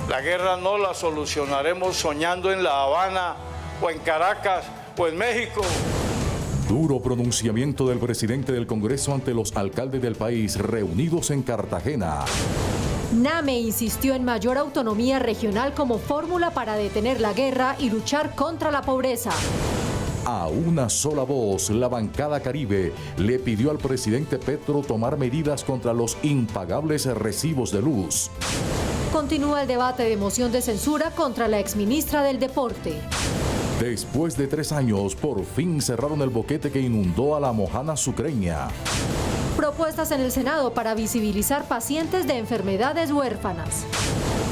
La guerra no la solucionaremos soñando en La Habana o en Caracas o en México. Duro pronunciamiento del presidente del Congreso ante los alcaldes del país reunidos en Cartagena. Name insistió en mayor autonomía regional como fórmula para detener la guerra y luchar contra la pobreza. A una sola voz, la bancada Caribe le pidió al presidente Petro tomar medidas contra los impagables recibos de luz. Continúa el debate de moción de censura contra la exministra del Deporte. Después de 3 años, por fin cerraron el boquete que inundó a la Mojana Sucreña. Propuestas en el Senado para visibilizar pacientes de enfermedades huérfanas.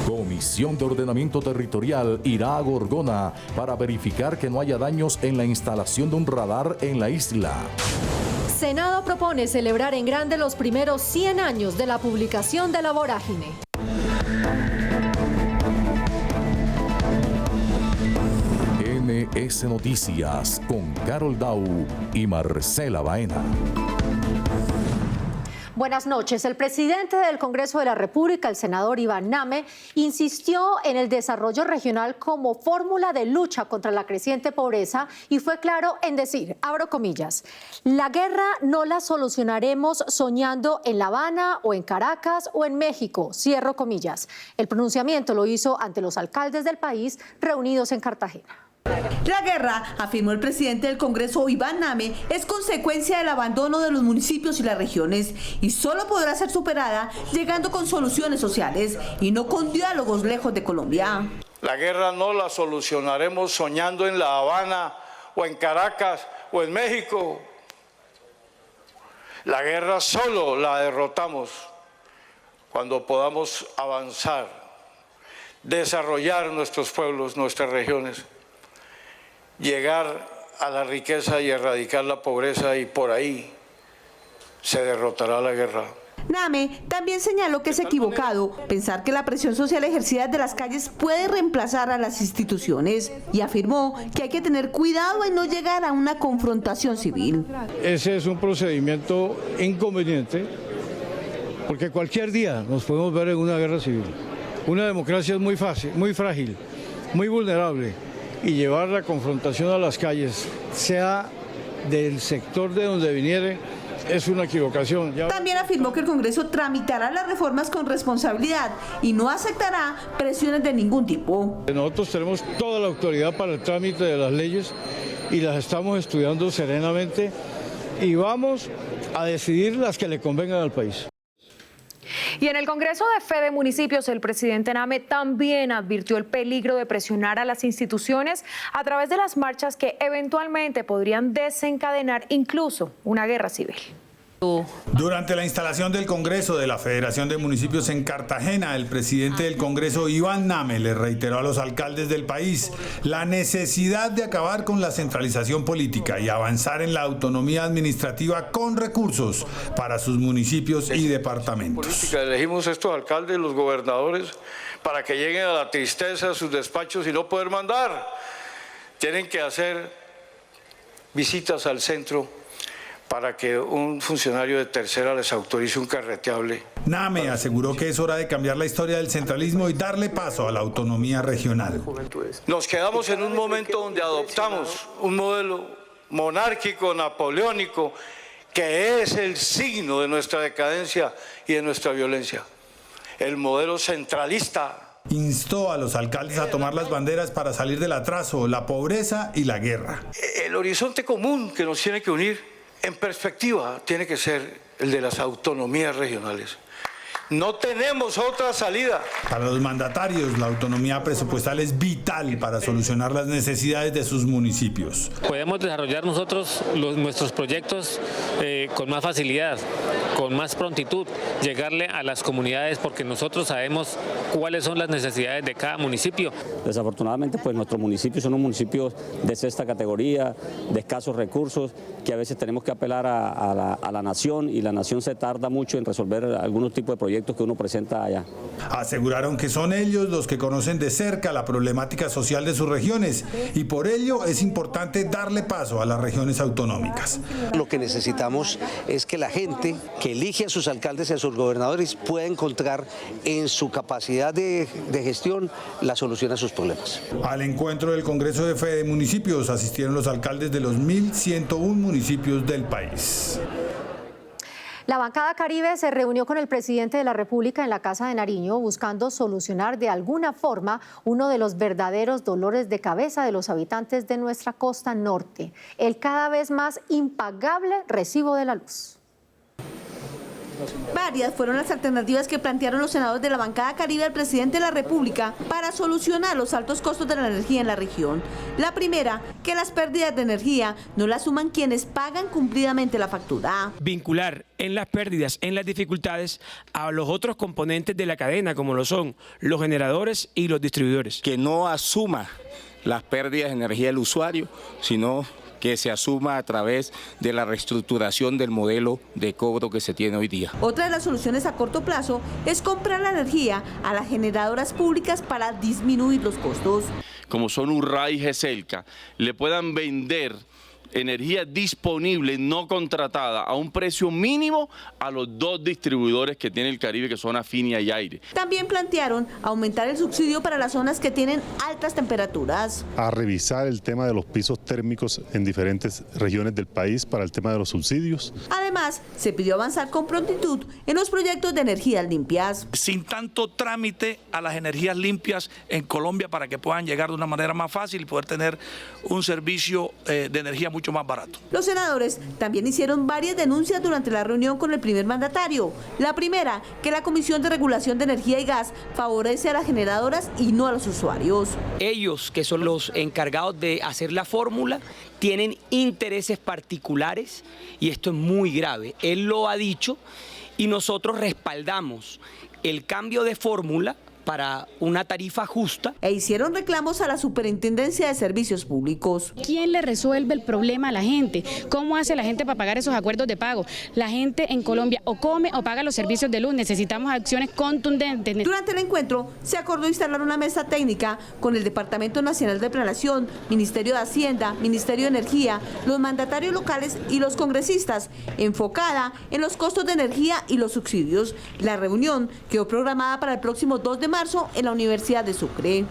Comisión de Ordenamiento Territorial irá a Gorgona para verificar que no haya daños en la instalación de un radar en la isla. Senado propone celebrar en grande los primeros 100 años de la publicación de La Vorágine. NS Noticias con Carol Dau y Marcela Baena. Buenas noches. El presidente del Congreso de la República, el senador Iván Name, insistió en el desarrollo regional como fórmula de lucha contra la creciente pobreza y fue claro en decir, abro comillas, la guerra no la solucionaremos soñando en La Habana o en Caracas o en México, cierro comillas. El pronunciamiento lo hizo ante los alcaldes del país reunidos en Cartagena. La guerra, afirmó el presidente del Congreso Iván Name, es consecuencia del abandono de los municipios y las regiones y solo podrá ser superada llegando con soluciones sociales y no con diálogos lejos de Colombia. La guerra no la solucionaremos soñando en La Habana o en Caracas o en México. La guerra solo la derrotamos cuando podamos avanzar, desarrollar nuestros pueblos, nuestras regiones, llegar a la riqueza y erradicar la pobreza y por ahí se derrotará la guerra. Name también señaló que es equivocado pensar que la presión social ejercida desde las calles puede reemplazar a las instituciones y afirmó que hay que tener cuidado en no llegar a una confrontación civil. Ese es un procedimiento inconveniente porque cualquier día nos podemos ver en una guerra civil. Una democracia es muy fácil, muy frágil, muy vulnerable. Y llevar la confrontación a las calles, sea del sector de donde viniere, es una equivocación. También afirmó que el Congreso tramitará las reformas con responsabilidad y no aceptará presiones de ningún tipo. Nosotros tenemos toda la autoridad para el trámite de las leyes y las estamos estudiando serenamente y vamos a decidir las que le convengan al país. Y en el Congreso de Fede Municipios, el presidente Name también advirtió el peligro de presionar a las instituciones a través de las marchas que eventualmente podrían desencadenar incluso una guerra civil. Durante la instalación del Congreso de la Federación de Municipios en Cartagena, el presidente del Congreso, Iván Name, le reiteró a los alcaldes del país la necesidad de acabar con la centralización política y avanzar en la autonomía administrativa con recursos para sus municipios y departamentos. Elegimos estos alcaldes, los gobernadores, para que lleguen a la tristeza de sus despachos y no poder mandar. Tienen que hacer visitas al centro para que un funcionario de tercera les autorice un carreteable. Name aseguró que es hora de cambiar la historia del centralismo y darle paso a la autonomía regional. Nos quedamos en un momento donde adoptamos un modelo monárquico, napoleónico, que es el signo de nuestra decadencia y de nuestra violencia. El modelo centralista. Instó a los alcaldes a tomar las banderas para salir del atraso, la pobreza y la guerra. El horizonte común que nos tiene que unir en perspectiva tiene que ser el de las autonomías regionales. No tenemos otra salida. Para los mandatarios, la autonomía presupuestal es vital para solucionar las necesidades de sus municipios. Podemos desarrollar nosotros nuestros proyectos con más facilidad, con más prontitud, llegarle a las comunidades porque nosotros sabemos cuáles son las necesidades de cada municipio. Desafortunadamente, pues nuestros municipios son unos municipios de sexta categoría, de escasos recursos, que a veces tenemos que apelar a la nación y la nación se tarda mucho en resolver algunos tipos de proyectos que uno presenta allá. Aseguraron que son ellos los que conocen de cerca la problemática social de sus regiones y por ello es importante darle paso a las regiones autonómicas. Lo que necesitamos es que la gente que elige a sus alcaldes y a sus gobernadores pueda encontrar en su capacidad de gestión la solución a sus problemas. Al encuentro del Congreso de Fede Municipios asistieron los alcaldes de los 1.101 municipios del país. La bancada Caribe se reunió con el presidente de la República en la Casa de Nariño buscando solucionar de alguna forma uno de los verdaderos dolores de cabeza de los habitantes de nuestra costa norte, el cada vez más impagable recibo de la luz. Varias fueron las alternativas que plantearon los senadores de la bancada Caribe al presidente de la República para solucionar los altos costos de la energía en la región. La primera, que las pérdidas de energía no las suman quienes pagan cumplidamente la factura. Vincular en las pérdidas, en las dificultades, a los otros componentes de la cadena, como lo son los generadores y los distribuidores. Que no asuma las pérdidas de energía del usuario, sino que se asuma a través de la reestructuración del modelo de cobro que se tiene hoy día. Otra de las soluciones a corto plazo es comprar la energía a las generadoras públicas para disminuir los costos. Como son Urra y GESELCA, le puedan vender energía disponible, no contratada, a un precio mínimo a los dos distribuidores que tiene el Caribe, que son Afinia y Aire. También plantearon aumentar el subsidio para las zonas que tienen altas temperaturas. A revisar el tema de los pisos térmicos en diferentes regiones del país para el tema de los subsidios. Además, se pidió avanzar con prontitud en los proyectos de energías limpias. Sin tanto trámite a las energías limpias en Colombia para que puedan llegar de una manera más fácil y poder tener un servicio de energía mucho más barato. Los senadores también hicieron varias denuncias durante la reunión con el primer mandatario. La primera, que la Comisión de Regulación de Energía y Gas favorece a las generadoras y no a los usuarios. Ellos, que son los encargados de hacer la fórmula, tienen intereses particulares y esto es muy grave. Él lo ha dicho y nosotros respaldamos el cambio de fórmula para una tarifa justa. E hicieron reclamos a la Superintendencia de Servicios Públicos. ¿Quién le resuelve el problema a la gente? ¿Cómo hace la gente para pagar esos acuerdos de pago? La gente en Colombia o come o paga los servicios de luz. Necesitamos acciones contundentes. Durante el encuentro se acordó instalar una mesa técnica con el Departamento Nacional de Planeación, Ministerio de Hacienda, Ministerio de Energía, los mandatarios locales y los congresistas, enfocada en los costos de energía y los subsidios. La reunión quedó programada para el próximo 2 de marzo en la Universidad de Sucre.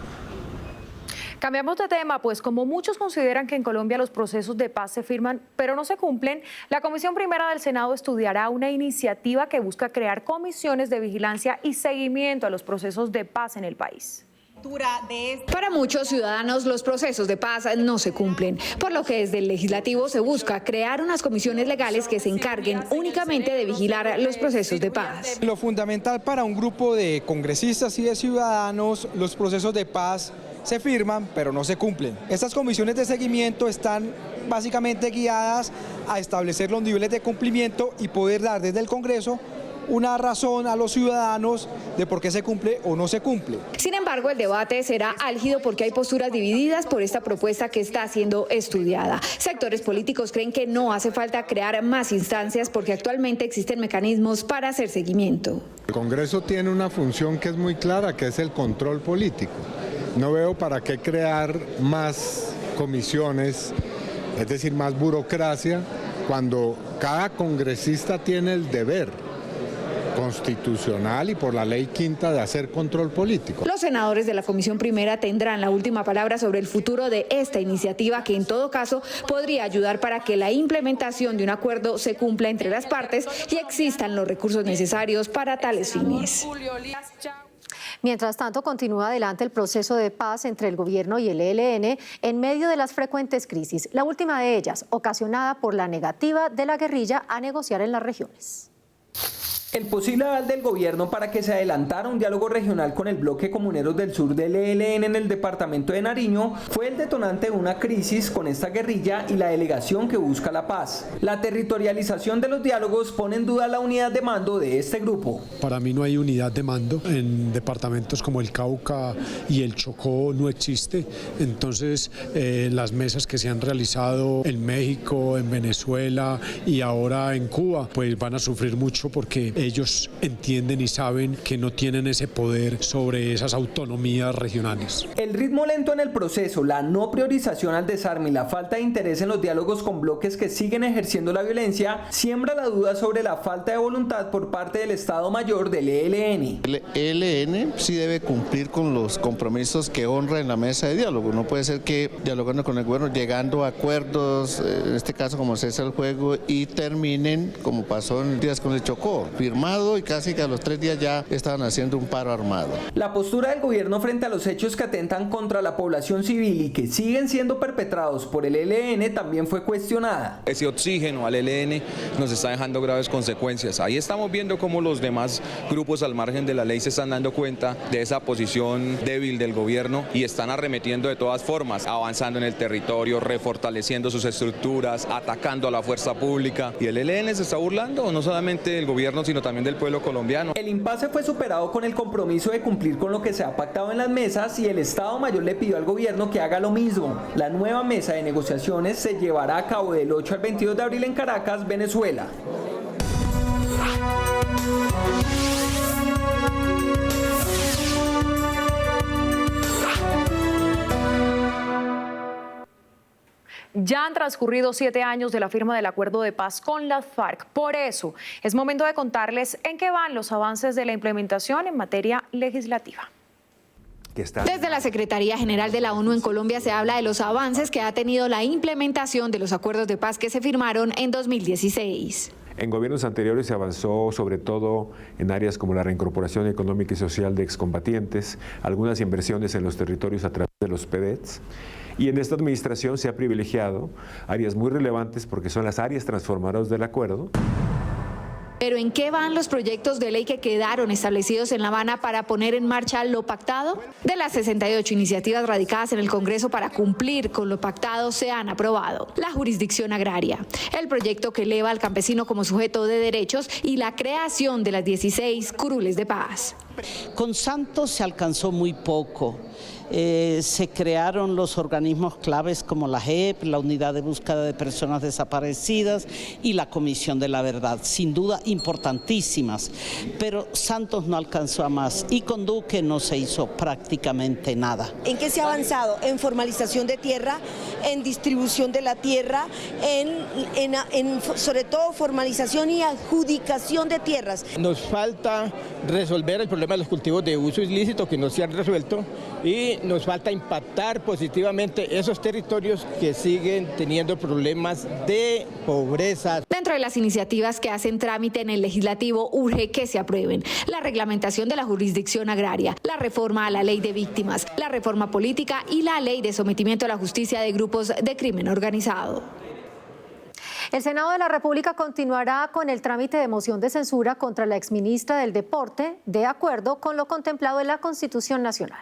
Cambiamos de tema, pues como muchos consideran que en Colombia los procesos de paz se firman pero no se cumplen, la Comisión Primera del Senado estudiará una iniciativa que busca crear comisiones de vigilancia y seguimiento a los procesos de paz en el país. Para muchos ciudadanos los procesos de paz no se cumplen, por lo que desde el legislativo se busca crear unas comisiones legales que se encarguen únicamente de vigilar los procesos de paz. Lo fundamental para un grupo de congresistas y de ciudadanos, los procesos de paz se firman pero no se cumplen. Estas comisiones de seguimiento están básicamente guiadas a establecer los niveles de cumplimiento y poder dar desde el Congreso una razón a los ciudadanos de por qué se cumple o no se cumple. Sin embargo, el debate será álgido porque hay posturas divididas por esta propuesta que está siendo estudiada. Sectores políticos creen que no hace falta crear más instancias porque actualmente existen mecanismos para hacer seguimiento. El Congreso tiene una función que es muy clara, que es el control político. No veo para qué crear más comisiones, es decir, más burocracia, cuando cada congresista tiene el deber constitucional y por la ley quinta de hacer control político. Los senadores de la Comisión Primera tendrán la última palabra sobre el futuro de esta iniciativa que en todo caso podría ayudar para que la implementación de un acuerdo se cumpla entre las partes y existan los recursos necesarios para tales fines. Mientras tanto, continúa adelante el proceso de paz entre el gobierno y el ELN en medio de las frecuentes crisis, la última de ellas ocasionada por la negativa de la guerrilla a negociar en las regiones. El posible aval del gobierno para que se adelantara un diálogo regional con el bloque Comuneros del Sur del ELN en el departamento de Nariño fue el detonante de una crisis con esta guerrilla y la delegación que busca la paz. La territorialización de los diálogos pone en duda la unidad de mando de este grupo. Para mí no hay unidad de mando. En departamentos como el Cauca y el Chocó no existe. Entonces las mesas que se han realizado en México, en Venezuela y ahora en Cuba, pues van a sufrir mucho porque ellos entienden y saben que no tienen ese poder sobre esas autonomías regionales. El ritmo lento en el proceso, la no priorización al desarme y la falta de interés en los diálogos con bloques que siguen ejerciendo la violencia siembra la duda sobre la falta de voluntad por parte del Estado Mayor del ELN. El ELN sí debe cumplir con los compromisos que honra en la mesa de diálogo. No puede ser que dialogando con el gobierno, llegando a acuerdos, en este caso como cesa el juego, y terminen como pasó en días con el Chocó, firmado y casi que a los 3 días ya estaban haciendo un paro armado. La postura del gobierno frente a los hechos que atentan contra la población civil y que siguen siendo perpetrados por el ELN también fue cuestionada. Ese oxígeno al ELN nos está dejando graves consecuencias. Ahí estamos viendo cómo los demás grupos al margen de la ley se están dando cuenta de esa posición débil del gobierno y están arremetiendo de todas formas, avanzando en el territorio, refortaleciendo sus estructuras, atacando a la fuerza pública. Y el ELN se está burlando no solamente del gobierno, sino también del pueblo colombiano. El impasse fue superado con el compromiso de cumplir con lo que se ha pactado en las mesas y el Estado Mayor le pidió al gobierno que haga lo mismo. La nueva mesa de negociaciones se llevará a cabo del 8 al 22 de abril en Caracas, Venezuela. Ya han transcurrido 7 años de la firma del acuerdo de paz con las FARC. Por eso, es momento de contarles en qué van los avances de la implementación en materia legislativa. Desde la Secretaría General de la ONU en Colombia se habla de los avances que ha tenido la implementación de los acuerdos de paz que se firmaron en 2016. En gobiernos anteriores se avanzó sobre todo en áreas como la reincorporación económica y social de excombatientes, algunas inversiones en los territorios a través de los PEDETs. Y en esta administración se ha privilegiado áreas muy relevantes porque son las áreas transformadoras del acuerdo. ¿Pero en qué van los proyectos de ley que quedaron establecidos en La Habana para poner en marcha lo pactado? De las 68 iniciativas radicadas en el Congreso para cumplir con lo pactado se han aprobado la jurisdicción agraria, el proyecto que eleva al campesino como sujeto de derechos y la creación de las 16 curules de paz. Con Santos se alcanzó muy poco. Se crearon los organismos claves como la JEP, la Unidad de Búsqueda de Personas Desaparecidas y la Comisión de la Verdad, sin duda importantísimas, pero Santos no alcanzó a más y con Duque no se hizo prácticamente nada. ¿En qué se ha avanzado? En formalización de tierra, en distribución de la tierra, en sobre todo formalización y adjudicación de tierras. Nos falta resolver el problema de los cultivos de uso ilícito que no se han resuelto y nos falta impactar positivamente esos territorios que siguen teniendo problemas de pobreza. Dentro de las iniciativas que hacen trámite en el legislativo, urge que se aprueben la reglamentación de la jurisdicción agraria, la reforma a la ley de víctimas, la reforma política y la ley de sometimiento a la justicia de grupos de crimen organizado. El Senado de la República continuará con el trámite de moción de censura contra la exministra del Deporte, de acuerdo con lo contemplado en la Constitución Nacional.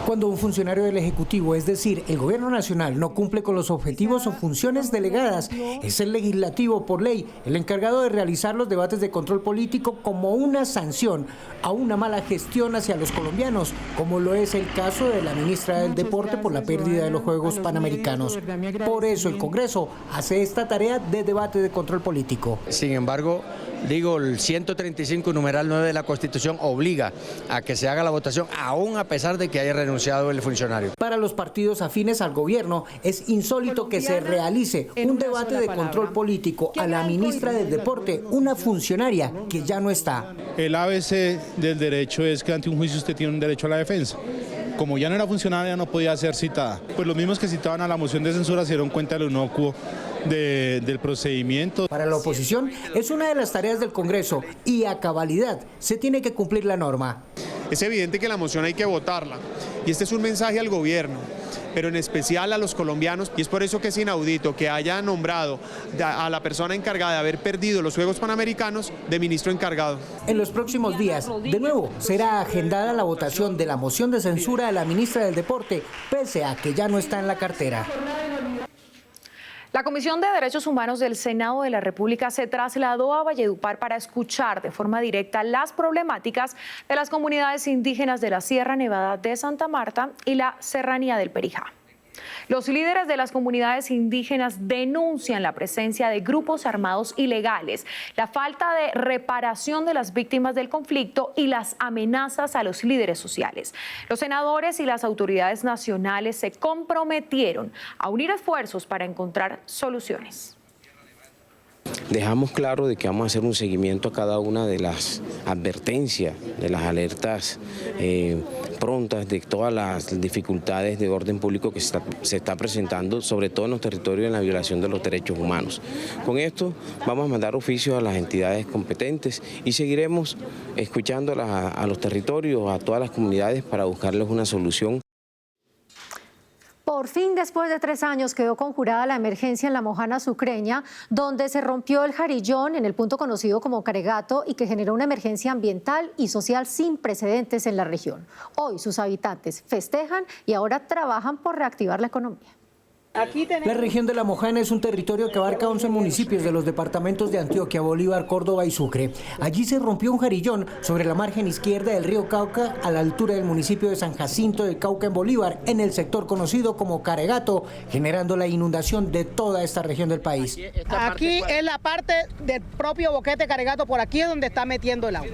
Cuando un funcionario del Ejecutivo, es decir, el Gobierno Nacional, no cumple con los objetivos o funciones delegadas, es el Legislativo, por ley, el encargado de realizar los debates de control político como una sanción a una mala gestión hacia los colombianos, como lo es el caso de la ministra del Deporte por la pérdida de los Juegos Panamericanos. Por eso el Congreso hace esta tarea de debate de control político. Sin embargo, el 135 numeral 9 de la Constitución obliga a que se haga la votación, aún a pesar de que haya renunciado el funcionario. Para los partidos afines al gobierno es insólito que se realice un debate de control político a la ministra del Deporte, una funcionaria que ya no está. El ABC del derecho es que ante un juicio usted tiene un derecho a la defensa. Como ya no era funcionaria, no podía ser citada. Pues los mismos que citaban a la moción de censura se dieron cuenta de lo inocuo del procedimiento. Para la oposición es una de las tareas del Congreso y a cabalidad se tiene que cumplir la norma. Es evidente que la moción hay que votarla y este es un mensaje al gobierno, pero en especial a los colombianos, y es por eso que es inaudito que haya nombrado a la persona encargada de haber perdido los Juegos Panamericanos de ministro encargado. En los próximos días, de nuevo, será agendada la votación de la moción de censura a la ministra del Deporte, pese a que ya no está en la cartera. La Comisión de Derechos Humanos del Senado de la República se trasladó a Valledupar para escuchar de forma directa las problemáticas de las comunidades indígenas de la Sierra Nevada de Santa Marta y la Serranía del Perijá. Los líderes de las comunidades indígenas denuncian la presencia de grupos armados ilegales, la falta de reparación de las víctimas del conflicto y las amenazas a los líderes sociales. Los senadores y las autoridades nacionales se comprometieron a unir esfuerzos para encontrar soluciones. Dejamos claro de que vamos a hacer un seguimiento a cada una de las advertencias, de las alertas prontas, de todas las dificultades de orden público que se está presentando, sobre todo en los territorios en la violación de los derechos humanos. Con esto vamos a mandar oficios a las entidades competentes y seguiremos escuchando a los territorios, a todas las comunidades para buscarles una solución. Por fin, después de 3 años, quedó conjurada la emergencia en la Mojana Sucreña, donde se rompió el jarillón en el punto conocido como Caregato y que generó una emergencia ambiental y social sin precedentes en la región. Hoy sus habitantes festejan y ahora trabajan por reactivar la economía. La región de La Mojana es un territorio que abarca 11 municipios de los departamentos de Antioquia, Bolívar, Córdoba y Sucre. Allí se rompió un jarillón sobre la margen izquierda del río Cauca, a la altura del municipio de San Jacinto del Cauca en Bolívar, en el sector conocido como Caregato, generando la inundación de toda esta región del país. Aquí es la parte del propio boquete Caregato, por aquí es donde está metiendo el agua.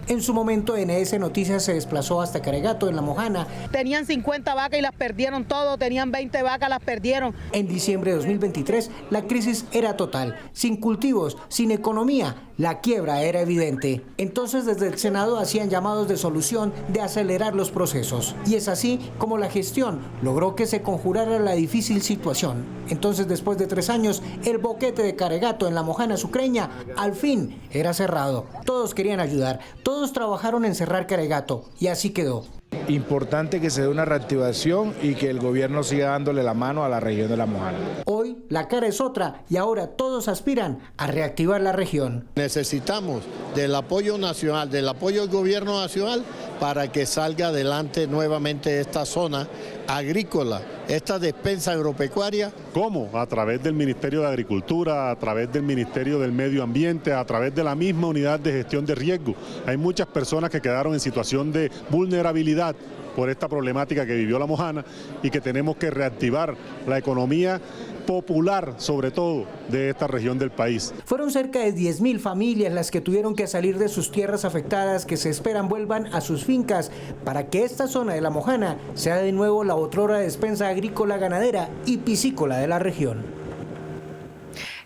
En su momento, NS Noticias se desplazó hasta Caregato, en La Mojana. Tenían 50 vacas y las perdieron todo, tenían 20 vacas, las perdieron. En diciembre de 2023, la crisis era total. Sin cultivos, sin economía, la quiebra era evidente. Entonces, desde el Senado hacían llamados de solución, de acelerar los procesos. Y es así como la gestión logró que se conjurara la difícil situación. Entonces, después de 3 años, el boquete de Caregato en La Mojana Sucreña, al fin, era cerrado. Todos querían ayudar, todos trabajaron en cerrar Caregato, y así quedó. Importante que se dé una reactivación y que el gobierno siga dándole la mano a la región de La Mojana. Hoy la cara es otra y ahora todos aspiran a reactivar la región. Necesitamos del apoyo nacional, del apoyo del gobierno nacional para que salga adelante nuevamente esta zona agrícola, esta despensa agropecuaria. ¿Cómo? A través del Ministerio de Agricultura, a través del Ministerio del Medio Ambiente, a través de la misma unidad de gestión de riesgo. Hay muchas personas que quedaron en situación de vulnerabilidad por esta problemática que vivió La Mojana y que tenemos que reactivar la economía popular, sobre todo, de esta región del país. Fueron cerca de 10.000 familias las que tuvieron que salir de sus tierras afectadas, que se esperan vuelvan a sus fincas para que esta zona de La Mojana sea de nuevo la otrora despensa agrícola, ganadera y piscícola de la región.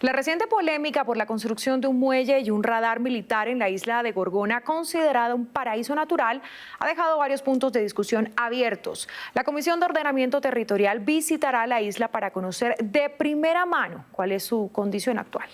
La reciente polémica por la construcción de un muelle y un radar militar en la isla de Gorgona, considerada un paraíso natural, ha dejado varios puntos de discusión abiertos. La Comisión de Ordenamiento Territorial visitará la isla para conocer de primera mano cuál es su condición actual.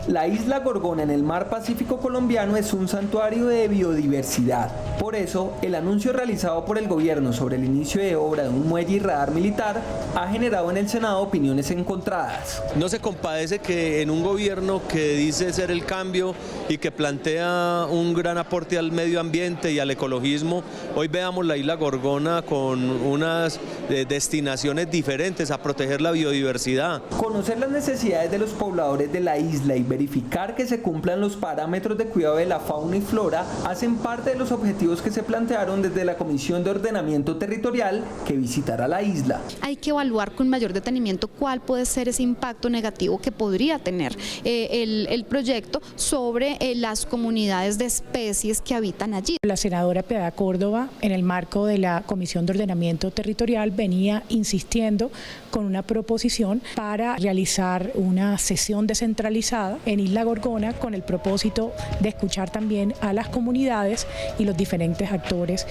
La isla Gorgona en el mar Pacífico colombiano es un santuario de biodiversidad. Por eso, el anuncio realizado por el gobierno sobre el inicio de obra de un muelle y radar militar ha generado en el Senado opiniones encontradas. No se compadece que en un gobierno que dice ser el cambio y que plantea un gran aporte al medio ambiente y al ecologismo, hoy veamos la isla Gorgona con unas destinaciones diferentes a proteger la biodiversidad. Conocer las necesidades de los pobladores de la isla y verificar que se cumplan los parámetros de cuidado de la fauna y flora hacen parte de los objetivos que se plantearon desde la Comisión de Ordenamiento Territorial que visitará la isla. Hay que evaluar con mayor detenimiento cuál puede ser ese impacto negativo que podría tener el proyecto sobre las comunidades de especies que habitan allí. La senadora Piedad Córdoba, en el marco de la Comisión de Ordenamiento Territorial, venía insistiendo con una proposición para realizar una sesión descentralizada en Isla Gorgona con el propósito de escuchar también a las comunidades y los diferentes actores.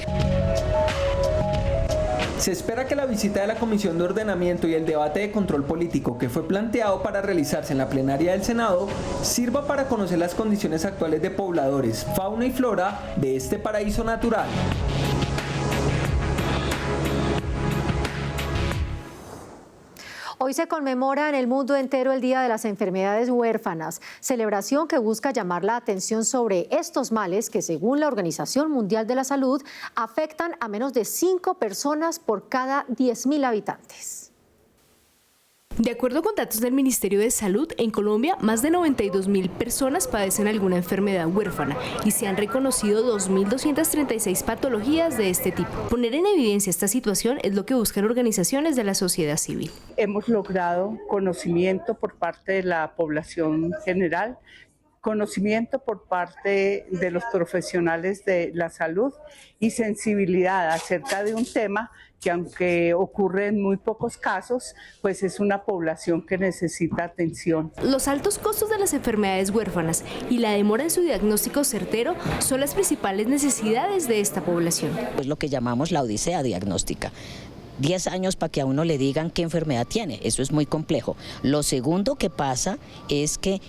Se espera que la visita de la Comisión de Ordenamiento y el debate de control político que fue planteado para realizarse en la plenaria del Senado sirva para conocer las condiciones actuales de pobladores, fauna y flora de este paraíso natural. Hoy se conmemora en el mundo entero el Día de las Enfermedades Huérfanas, celebración que busca llamar la atención sobre estos males que, según la Organización Mundial de la Salud, afectan a menos de 5 personas por cada 10.000 habitantes. De acuerdo con datos del Ministerio de Salud, en Colombia más de 92.000 personas padecen alguna enfermedad huérfana y se han reconocido 2.236 patologías de este tipo. Poner en evidencia esta situación es lo que buscan organizaciones de la sociedad civil. Hemos logrado conocimiento por parte de la población general, conocimiento por parte de los profesionales de la salud y sensibilidad acerca de un tema que, aunque ocurre en muy pocos casos, pues es una población que necesita atención. Los altos costos de las enfermedades huérfanas y la demora en su diagnóstico certero son las principales necesidades de esta población. Es lo que llamamos la odisea diagnóstica. 10 años para que a uno le digan qué enfermedad tiene, eso es muy complejo. Lo segundo que pasa es que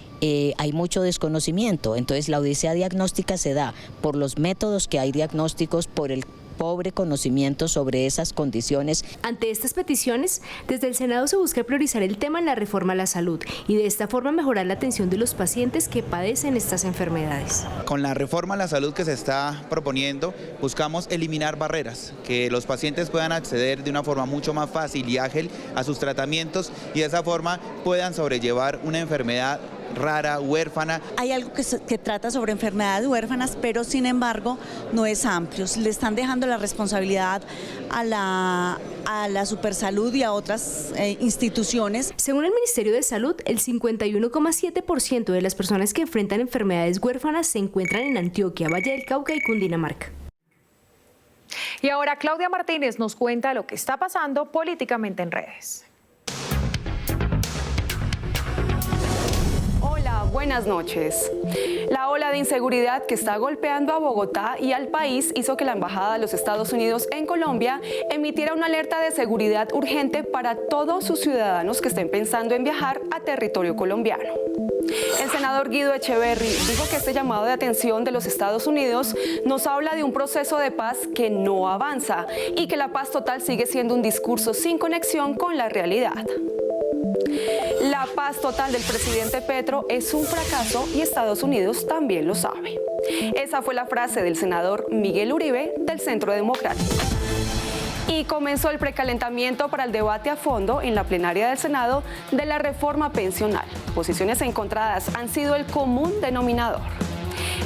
hay mucho desconocimiento, entonces la odisea diagnóstica se da por los métodos que hay diagnósticos, por el pobre conocimiento sobre esas condiciones. Ante estas peticiones, desde el Senado se busca priorizar el tema en la reforma a la salud y de esta forma mejorar la atención de los pacientes que padecen estas enfermedades. Con la reforma a la salud que se está proponiendo, buscamos eliminar barreras, que los pacientes puedan acceder de una forma mucho más fácil y ágil a sus tratamientos y de esa forma puedan sobrellevar una enfermedad rara, huérfana. Hay algo que trata sobre enfermedades huérfanas, pero sin embargo no es amplio. Le están dejando la responsabilidad a la Supersalud y a otras instituciones. Según el Ministerio de Salud, el 51,7% de las personas que enfrentan enfermedades huérfanas se encuentran en Antioquia, Valle del Cauca y Cundinamarca. Y ahora Claudia Martínez nos cuenta lo que está pasando políticamente en redes. Buenas noches. La ola de inseguridad que está golpeando a Bogotá y al país hizo que la Embajada de los Estados Unidos en Colombia emitiera una alerta de seguridad urgente para todos sus ciudadanos que estén pensando en viajar a territorio colombiano. El senador Guido Echeverry dijo que este llamado de atención de los Estados Unidos nos habla de un proceso de paz que no avanza y que la paz total sigue siendo un discurso sin conexión con la realidad. La paz total del presidente Petro es un fracaso y Estados Unidos también lo sabe. Esa fue la frase del senador Miguel Uribe del Centro Democrático. Y comenzó el precalentamiento para el debate a fondo en la plenaria del Senado de la reforma pensional. Posiciones encontradas han sido el común denominador.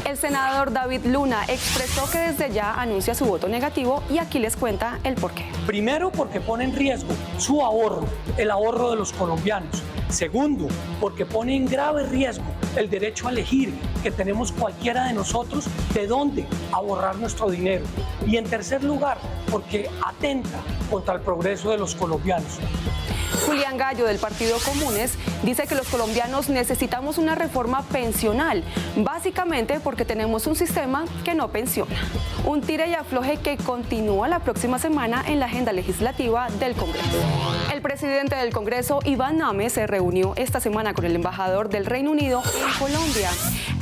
El senador David Luna expresó que desde ya anuncia su voto negativo y aquí les cuenta el porqué. Primero, porque pone en riesgo su ahorro, el ahorro de los colombianos. Segundo, porque pone en grave riesgo el derecho a elegir que tenemos cualquiera de nosotros de dónde ahorrar nuestro dinero. Y en tercer lugar, porque atenta contra el progreso de los colombianos. Julián Gallo, del Partido Comunes, dice que los colombianos necesitamos una reforma pensional, básicamente porque tenemos un sistema que no pensiona. Un tire y afloje que continúa la próxima semana en la agenda legislativa del Congreso. El presidente del Congreso, Iván Name, se reunió esta semana con el embajador del Reino Unido en Colombia.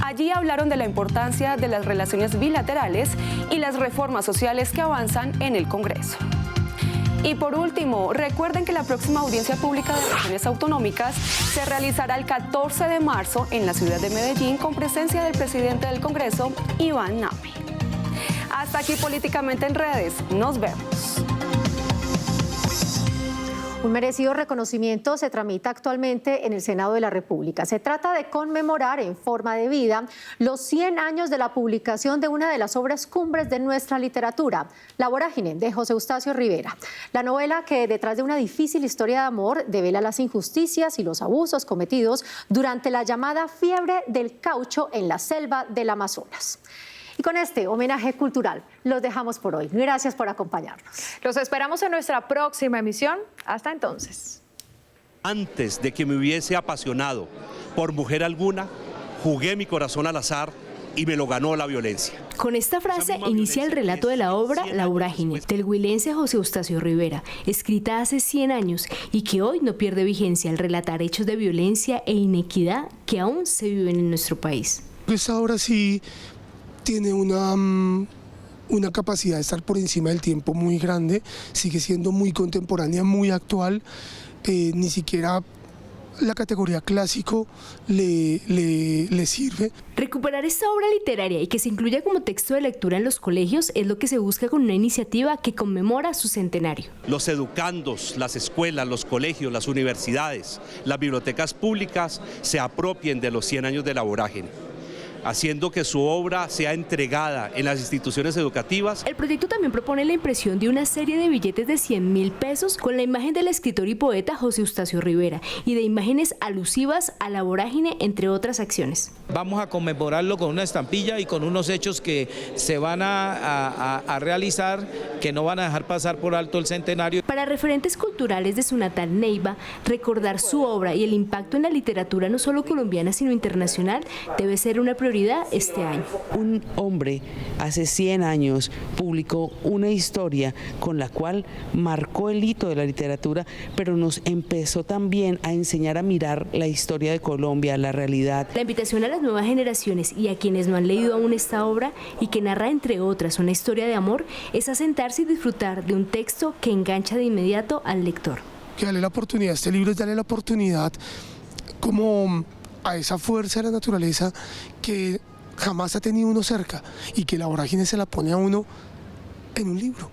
Allí hablaron de la importancia de las relaciones bilaterales y las reformas sociales que avanzan en el Congreso. Y por último, recuerden que la próxima audiencia pública de regiones autonómicas se realizará el 14 de marzo en la ciudad de Medellín con presencia del presidente del Congreso, Iván Name. Hasta aquí Políticamente en Redes. Nos vemos. Un merecido reconocimiento se tramita actualmente en el Senado de la República. Se trata de conmemorar en forma de vida los 100 años de la publicación de una de las obras cumbres de nuestra literatura, La Vorágine, de José Eustacio Rivera. La novela que, detrás de una difícil historia de amor, devela las injusticias y los abusos cometidos durante la llamada fiebre del caucho en la selva del Amazonas. Y con este homenaje cultural los dejamos por hoy. Gracias por acompañarnos. Los esperamos en nuestra próxima emisión. Hasta entonces. Antes de que me hubiese apasionado por mujer alguna, jugué mi corazón al azar y me lo ganó la violencia. Con esta frase inicia el relato de la obra La Vorágine, del huilense José Eustacio Rivera, escrita hace 100 años y que hoy no pierde vigencia al relatar hechos de violencia e inequidad que aún se viven en nuestro país. Esta obra sí tiene una capacidad de estar por encima del tiempo muy grande, sigue siendo muy contemporánea, muy actual, ni siquiera la categoría clásico le sirve. Recuperar esta obra literaria y que se incluya como texto de lectura en los colegios es lo que se busca con una iniciativa que conmemora su centenario. Los educandos, las escuelas, los colegios, las universidades, las bibliotecas públicas se apropien de los 100 años de la vorágine, haciendo que su obra sea entregada en las instituciones educativas. El proyecto también propone la impresión de una serie de billetes de 100.000 pesos con la imagen del escritor y poeta José Eustacio Rivera y de imágenes alusivas a la vorágine, entre otras acciones. Vamos a conmemorarlo con una estampilla y con unos hechos que se van a realizar, que no van a dejar pasar por alto el centenario. Para referentes culturales de su natal Neiva, recordar su obra y el impacto en la literatura no solo colombiana sino internacional debe ser una prioridad este año. Un hombre hace 100 años publicó una historia con la cual marcó el hito de la literatura, pero nos empezó también a enseñar a mirar la historia de Colombia, la realidad. La invitación a las nuevas generaciones y a quienes no han leído aún esta obra y que narra entre otras una historia de amor es a sentarse y disfrutar de un texto que engancha de inmediato al lector. Que darle la oportunidad, este libro es darle la oportunidad como a esa fuerza de la naturaleza que jamás ha tenido uno cerca y que la vorágine se la pone a uno en un libro.